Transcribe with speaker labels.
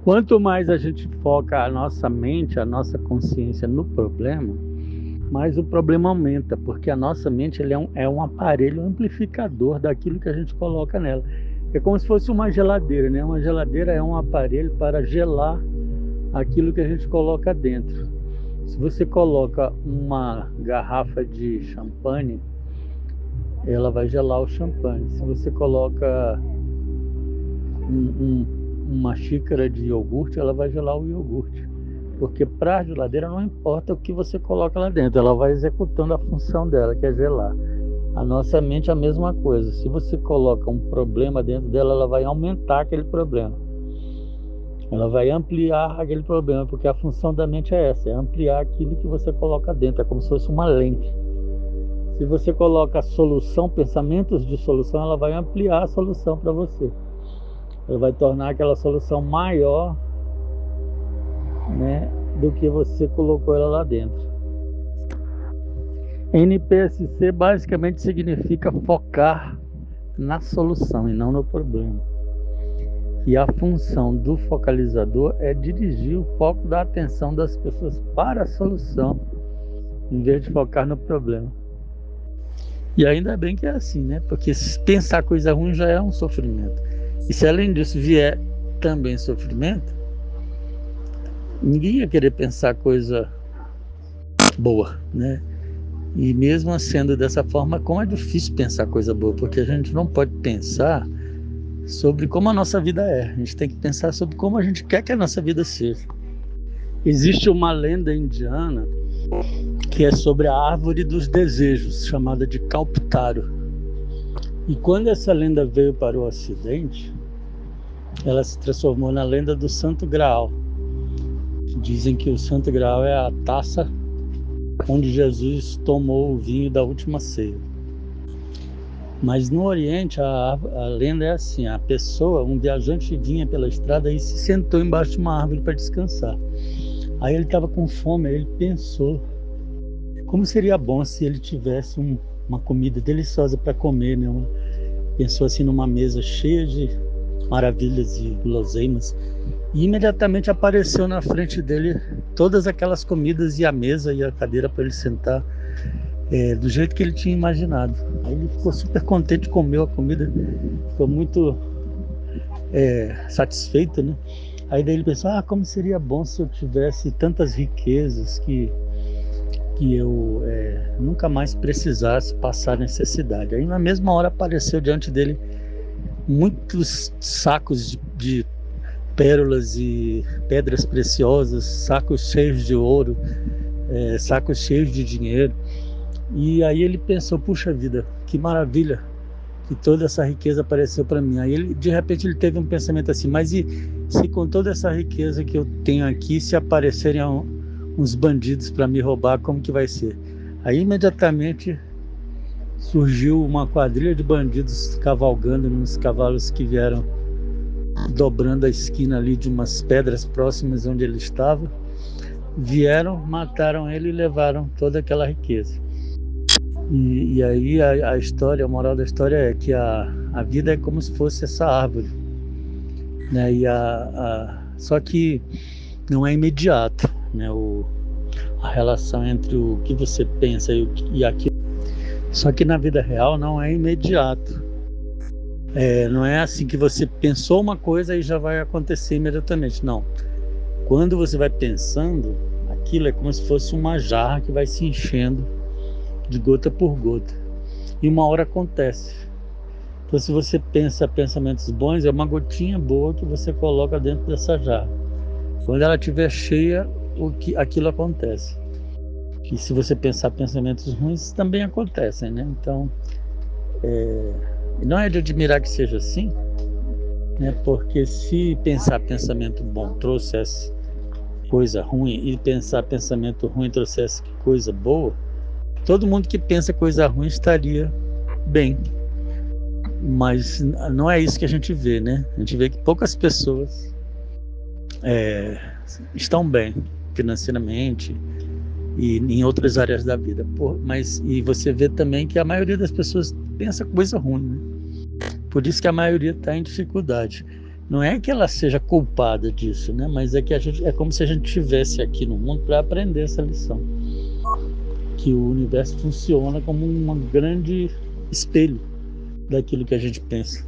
Speaker 1: Quanto mais a gente foca a nossa mente, a nossa consciência no problema, mais o problema aumenta, porque a nossa mente ele é um aparelho amplificador daquilo que a gente coloca nela. É como se fosse uma geladeira, né? Uma geladeira é um aparelho para gelar aquilo que a gente coloca dentro. Se você coloca uma garrafa de champanhe, ela vai gelar o champanhe. Se você coloca uma xícara de iogurte, ela vai gelar o iogurte. Porque para a geladeira não importa o que você coloca lá dentro, ela vai executando a função dela, que é gelar. A nossa mente é a mesma coisa. Se você coloca um problema dentro dela, ela vai aumentar aquele problema. Ela vai ampliar aquele problema, porque a função da mente é essa, é ampliar aquilo que você coloca dentro, é como se fosse uma lente. Se você coloca a solução, pensamentos de solução, ela vai ampliar a solução para você. Ela vai tornar aquela solução maior, né, do que você colocou ela lá dentro. NPSC basicamente significa focar na solução e não no problema. E a função do focalizador é dirigir o foco da atenção das pessoas para a solução, em vez de focar no problema. E ainda bem que é assim, né? Porque pensar coisa ruim já é um sofrimento. E se além disso vier também sofrimento, ninguém ia querer pensar coisa boa, né? E mesmo sendo dessa forma, como é difícil pensar coisa boa, porque a gente não pode pensar sobre como a nossa vida é. A gente tem que pensar sobre como a gente quer que a nossa vida seja. Existe uma lenda indiana que é sobre a árvore dos desejos, chamada de Kalpataru. E quando essa lenda veio para o Ocidente, ela se transformou na lenda do Santo Graal. Dizem que o Santo Graal é a taça onde Jesus tomou o vinho da última ceia. Mas no Oriente a lenda é assim: a pessoa, um viajante vinha pela estrada e se sentou embaixo de uma árvore para descansar. Aí ele estava com fome, aí ele pensou como seria bom se ele tivesse uma comida deliciosa para comer, né? Pensou assim numa mesa cheia de maravilhas e guloseimas, e imediatamente apareceu na frente dele todas aquelas comidas e a mesa e a cadeira para ele sentar, do jeito que ele tinha imaginado. Aí ele ficou super contente, comeu a comida, ficou muito satisfeito, né? Aí daí ele pensou, como seria bom se eu tivesse tantas riquezas que eu nunca mais precisasse passar necessidade. Aí na mesma hora apareceu diante dele muitos sacos de pérolas e pedras preciosas, sacos cheios de ouro, sacos cheios de dinheiro. E aí ele pensou, puxa vida, que maravilha que toda essa riqueza apareceu para mim. Aí de repente ele teve um pensamento assim, mas e se com toda essa riqueza que eu tenho aqui, se aparecerem uns bandidos para me roubar, como que vai ser? Aí imediatamente surgiu uma quadrilha de bandidos cavalgando nos cavalos que vieram dobrando a esquina ali de umas pedras próximas onde ele estava. Vieram, mataram ele e levaram toda aquela riqueza. E aí a história, a moral da história é que a vida é como se fosse essa árvore, né? Só que não é imediato, né? A relação entre o que você pensa e aquilo. Só que na vida real não é imediato. Não é assim que você pensou uma coisa e já vai acontecer imediatamente. Não. Quando você vai pensando, aquilo é como se fosse uma jarra que vai se enchendo de gota por gota. E uma hora acontece. Então se você pensa pensamentos bons, é uma gotinha boa que você coloca dentro dessa jarra. Quando ela estiver cheia, aquilo acontece. E se você pensar pensamentos ruins, também acontecem, né? Então, não é de admirar que seja assim, né? Porque se pensar pensamento bom trouxesse coisa ruim e pensar pensamento ruim trouxesse coisa boa, todo mundo que pensa coisa ruim estaria bem. Mas não é isso que a gente vê, né? A gente vê que poucas pessoas estão bem financeiramente e em outras áreas da vida. E você vê também que a maioria das pessoas pensa coisa ruim, né? Por isso que a maioria está em dificuldade. Não é que ela seja culpada disso, né? Mas é que a gente, é como se a gente estivesse aqui no mundo para aprender essa lição, que o universo funciona como um grande espelho daquilo que a gente pensa.